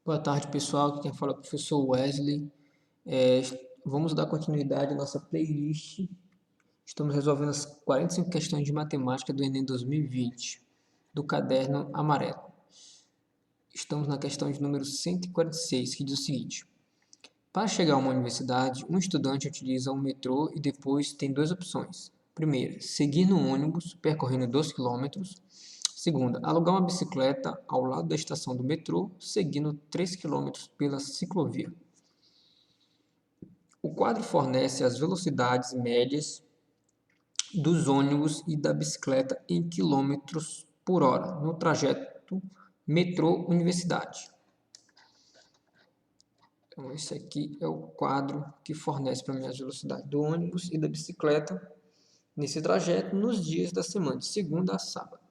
Boa tarde, pessoal. Aqui quem fala é o professor Wesley. É, Vamos dar continuidade à nossa playlist. Estamos resolvendo as 45 questões de matemática do Enem 2020, do caderno amarelo. Estamos na questão de número 146, que diz o seguinte: para chegar a uma universidade, um estudante utiliza o metrô e depois tem duas opções. Primeira, seguir no ônibus percorrendo 2 quilômetros. Segunda, alugar uma bicicleta ao lado da estação do metrô, seguindo 3 quilômetros pela ciclovia. O quadro fornece as velocidades médias dos ônibus e da bicicleta em quilômetros por hora no trajeto metrô-universidade. Então, esse aqui é o quadro que fornece para mim as velocidades do ônibus e da bicicleta nesse trajeto nos dias da semana, de segunda a sábado.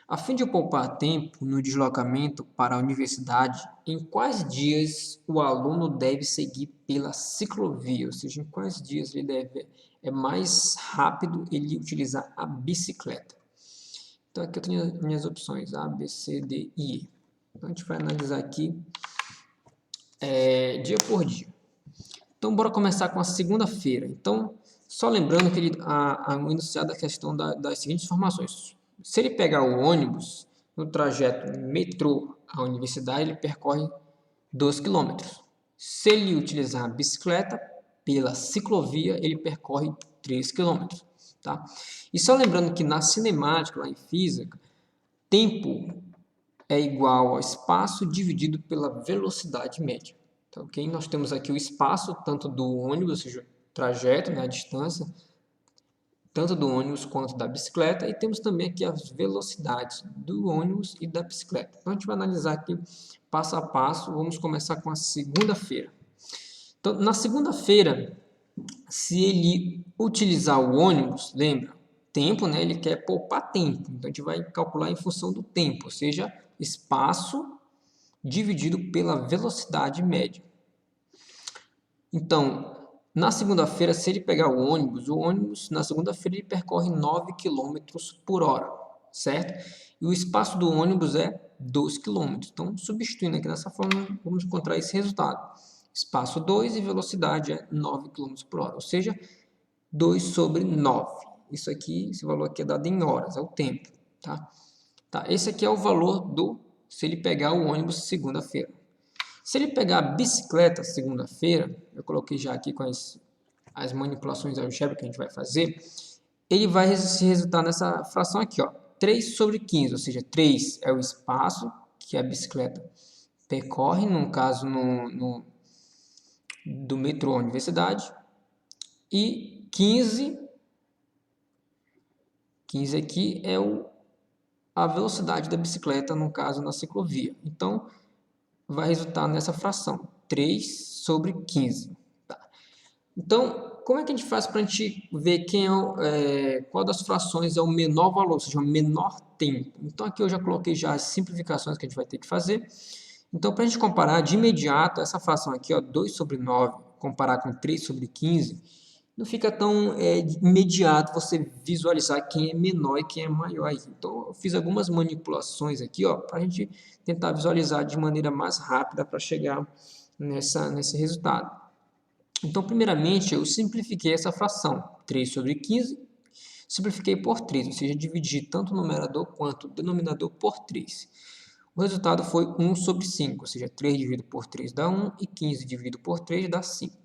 A fim de poupar tempo no deslocamento para a universidade, em quais dias o aluno deve seguir pela ciclovia? Ou seja, em quais dias é mais rápido ele utilizar a bicicleta? Então aqui eu tenho as minhas opções, A, B, C, D e E. Então a gente vai analisar aqui dia por dia. Então bora começar com a segunda-feira. Então, só lembrando que o enunciado da questão das seguintes informações. Se ele pegar o ônibus no trajeto metrô à universidade, ele percorre 2 quilômetros. Se ele utilizar a bicicleta pela ciclovia, ele percorre 3 quilômetros. Tá? E só lembrando que na cinemática, lá em física, tempo é igual ao espaço dividido pela velocidade média. Então, okay? Nós temos aqui o espaço, tanto do ônibus, ou seja, o trajeto, né, a distância, tanto do ônibus quanto da bicicleta, e temos também aqui as velocidades do ônibus e da bicicleta. Então, a gente vai analisar aqui passo a passo. Vamos começar com a segunda-feira. Então, na segunda-feira, se ele utilizar o ônibus, lembra, tempo, né, ele quer poupar tempo. Então, a gente vai calcular em função do tempo, ou seja, espaço dividido pela velocidade média. Então, na segunda-feira, se ele pegar o ônibus na segunda-feira ele percorre 9 km por hora, certo? E o espaço do ônibus é 2 km. Então, substituindo aqui nessa forma, vamos encontrar esse resultado. Espaço 2 e velocidade é 9 km por hora, ou seja, 2 sobre 9. Isso aqui, esse valor aqui é dado em horas, é o tempo, tá? Tá, esse aqui é o valor se ele pegar o ônibus segunda-feira. Se ele pegar a bicicleta segunda-feira, eu coloquei já aqui com as manipulações algébricas que a gente vai fazer, ele vai se resultar nessa fração aqui, ó, 3 sobre 15, ou seja, 3 é o espaço que a bicicleta percorre, no caso do metrô à universidade, e 15 aqui é a velocidade da bicicleta, no caso na ciclovia. Então, vai resultar nessa fração, 3 sobre 15. Tá? Então, como é que a gente faz para a gente ver qual das frações é o menor valor, ou seja, o menor tempo? Então, aqui eu já coloquei já as simplificações que a gente vai ter que fazer. Então, para a gente comparar de imediato, essa fração aqui, ó, 2 sobre 9, comparar com 3 sobre 15, não fica tão imediato você visualizar quem é menor e quem é maior. Então, eu fiz algumas manipulações aqui, para a gente tentar visualizar de maneira mais rápida para chegar nesse resultado. Então, primeiramente, eu simplifiquei essa fração, 3 sobre 15, simplifiquei por 3, ou seja, dividi tanto o numerador quanto o denominador por 3. O resultado foi 1 sobre 5, ou seja, 3 dividido por 3 dá 1 e 15 dividido por 3 dá 5.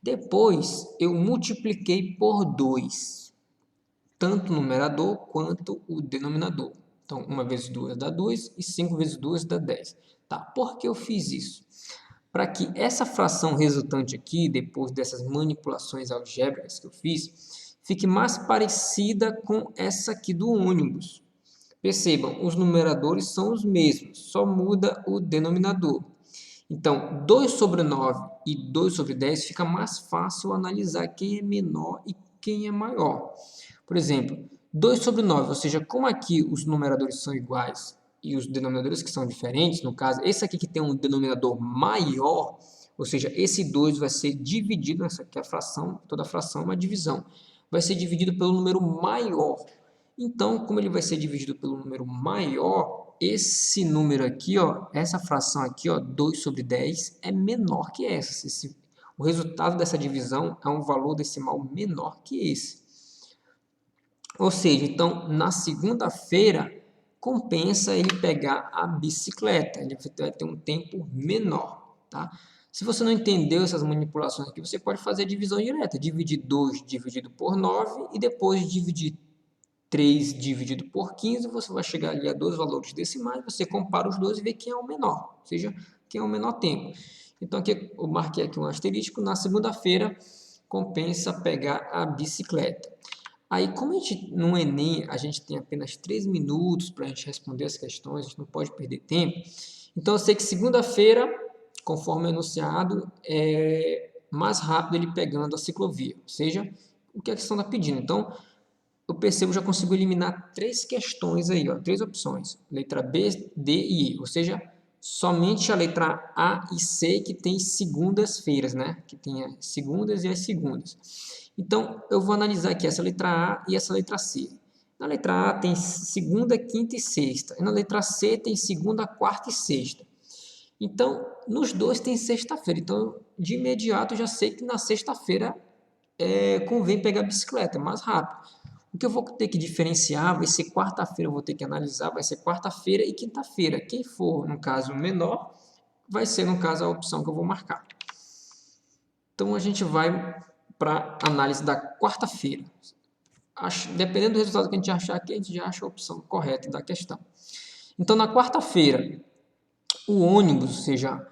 Depois, eu multipliquei por 2, tanto o numerador quanto o denominador. Então, 1 vezes 2 dá 2 e 5 vezes 2 dá 10. Tá? Por que eu fiz isso? Para que essa fração resultante aqui, depois dessas manipulações algébricas que eu fiz, fique mais parecida com essa aqui do ônibus. Percebam, os numeradores são os mesmos, só muda o denominador. Então, 2 sobre 9 e 2 sobre 10 fica mais fácil analisar quem é menor e quem é maior. Por exemplo, 2 sobre 9, ou seja, como aqui os numeradores são iguais e os denominadores que são diferentes, no caso, esse aqui que tem um denominador maior, ou seja, esse 2 vai ser dividido, essa aqui é a fração, toda fração é uma divisão, vai ser dividido pelo número maior. Então, como ele vai ser dividido pelo número maior, esse número aqui, ó, essa fração aqui, ó, 2 sobre 10, é menor que essa. O resultado dessa divisão é um valor decimal menor que esse. Ou seja, então, na segunda-feira, compensa ele pegar a bicicleta. Ele vai ter um tempo menor, tá? Se você não entendeu essas manipulações aqui, você pode fazer a divisão direta. Dividir 2 dividido por 9 e depois dividir 3 dividido por 15, você vai chegar ali a dois valores decimais, você compara os dois e vê quem é o menor, ou seja, quem é o menor tempo. Então, aqui eu marquei aqui um asterisco, na segunda-feira compensa pegar a bicicleta. Aí, como no Enem a gente tem apenas 3 minutos para a gente responder as questões, a gente não pode perder tempo, então eu sei que segunda-feira, conforme enunciado, é mais rápido ele pegando a ciclovia, ou seja, o que a questão está pedindo. Então, eu percebo, já consigo eliminar 3 questões aí, ó, 3 opções, letra B, D e E, ou seja, somente a letra A e C que tem segundas-feiras, né? Que tem as segundas e as segundas. Então, eu vou analisar aqui essa letra A e essa letra C. Na letra A tem segunda, quinta e sexta, e na letra C tem segunda, quarta e sexta. Então, nos dois tem sexta-feira, então de imediato eu já sei que na sexta-feira convém pegar a bicicleta, é mais rápido. O que eu vou ter que diferenciar vai ser quarta-feira, eu vou ter que analisar, vai ser quarta-feira e quinta-feira. Quem for, no caso, menor, vai ser, no caso, a opção que eu vou marcar. Então, a gente vai para a análise da quarta-feira. Dependendo do resultado que a gente achar aqui, a gente já acha a opção correta da questão. Então, na quarta-feira, o ônibus, ou seja,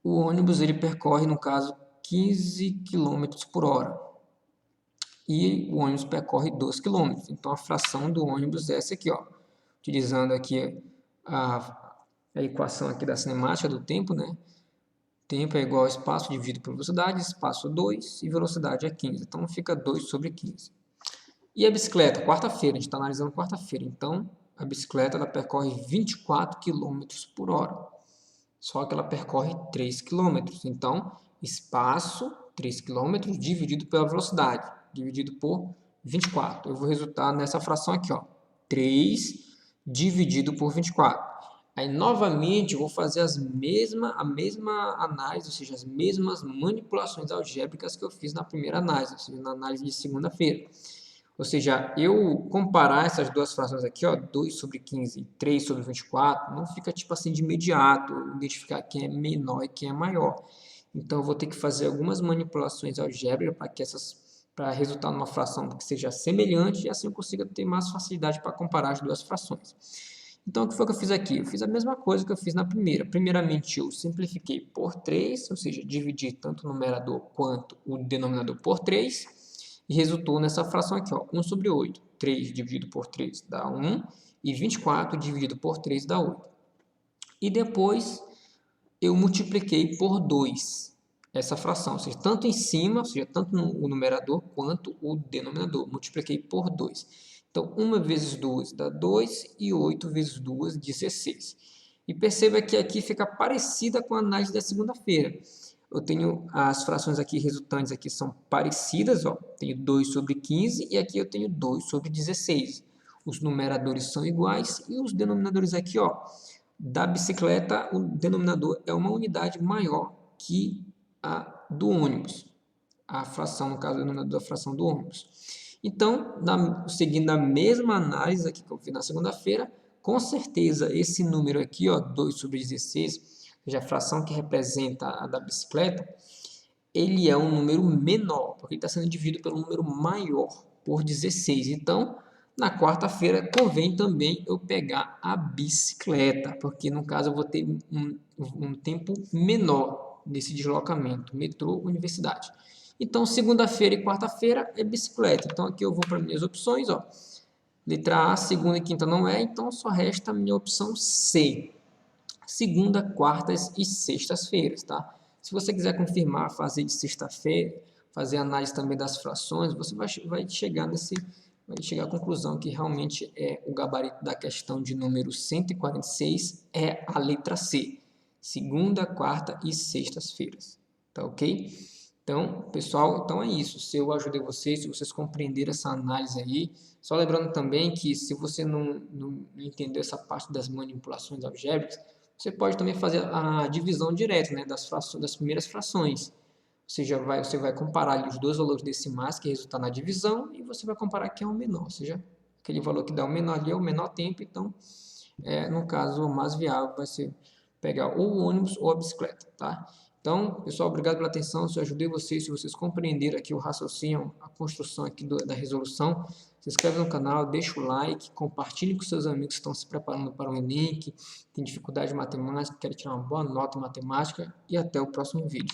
o ônibus ele percorre, no caso, 15 km por hora. E o ônibus percorre 2 km. Então, a fração do ônibus é essa aqui, ó. Utilizando aqui a equação aqui da cinemática do tempo, né? Tempo é igual a espaço dividido por velocidade, espaço 2 e velocidade é 15. Então, fica 2 sobre 15. E a bicicleta? Quarta-feira, a gente está analisando quarta-feira. Então, a bicicleta ela percorre 24 km por hora. Só que ela percorre 3 km. Então, espaço 3 km dividido pela velocidade, dividido por 24. Eu vou resultar nessa fração aqui, ó, 3 dividido por 24. Aí, novamente, eu vou fazer a mesma análise, ou seja, as mesmas manipulações algébricas que eu fiz na primeira análise, ou seja, na análise de segunda-feira. Ou seja, eu comparar essas duas frações aqui, ó, 2 sobre 15 e 3 sobre 24, não fica tipo assim de imediato, identificar quem é menor e quem é maior. Então, eu vou ter que fazer algumas manipulações algébricas para resultar numa fração que seja semelhante e assim eu consiga ter mais facilidade para comparar as duas frações. Então, o que foi que eu fiz aqui? Eu fiz a mesma coisa que eu fiz na primeira. Primeiramente, eu simplifiquei por 3, ou seja, dividi tanto o numerador quanto o denominador por 3, e resultou nessa fração aqui, ó, 1 sobre 8. 3 dividido por 3 dá 1, e 24 dividido por 3 dá 8. E depois, eu multipliquei por 2 essa fração, ou seja, tanto em cima, ou seja, tanto o numerador quanto o denominador. Multipliquei por 2. Então, 1 vezes 2 dá 2 e 8 vezes 2, 16. E perceba que aqui fica parecida com a análise da segunda-feira. Eu tenho as frações aqui resultantes aqui são parecidas, ó. Tenho 2 sobre 15 e aqui eu tenho 2 sobre 16. Os numeradores são iguais e os denominadores aqui, ó, da bicicleta, o denominador é uma unidade maior que a do ônibus. A fração, no caso, o denominador da fração do ônibus. Então, seguindo a mesma análise aqui que eu fiz na segunda-feira, com certeza esse número aqui, ó, 2 sobre 16, ou seja, a fração que representa a da bicicleta, ele é um número menor, porque ele está sendo dividido pelo número maior, por 16. Então, na quarta-feira, convém também eu pegar a bicicleta, porque no caso eu vou ter um tempo menor nesse deslocamento, metrô, universidade. Então, segunda-feira e quarta-feira é bicicleta. Então, aqui eu vou para minhas opções, ó. Letra A, segunda e quinta não é, então só resta a minha opção C. Segunda, quartas e sextas-feiras, tá? Se você quiser confirmar, fazer de sexta-feira, fazer análise também das frações, você vai chegar à conclusão que realmente o gabarito da questão de número 146 é a letra C. Segunda, quarta e sextas-feiras, tá ok? Então, pessoal, então é isso. Se eu ajudei vocês, se vocês compreenderam essa análise aí, só lembrando também que se você não entendeu essa parte das manipulações algébricas, você pode também fazer a divisão direta, né, das primeiras frações. Você vai comparar ali os dois valores decimais que resultam na divisão e você vai comparar quem é o menor, ou seja, aquele valor que dá o menor ali é o menor tempo, então, no caso, o mais viável vai ser pegar ou o ônibus ou a bicicleta, tá? Então, pessoal, obrigado pela atenção, se eu ajudei vocês, se vocês compreenderam aqui o raciocínio, a construção aqui da resolução, se inscreve no canal, deixa o like, compartilhe com seus amigos que estão se preparando para o Enem, que tem dificuldade de matemática, querem tirar uma boa nota em matemática, e até o próximo vídeo.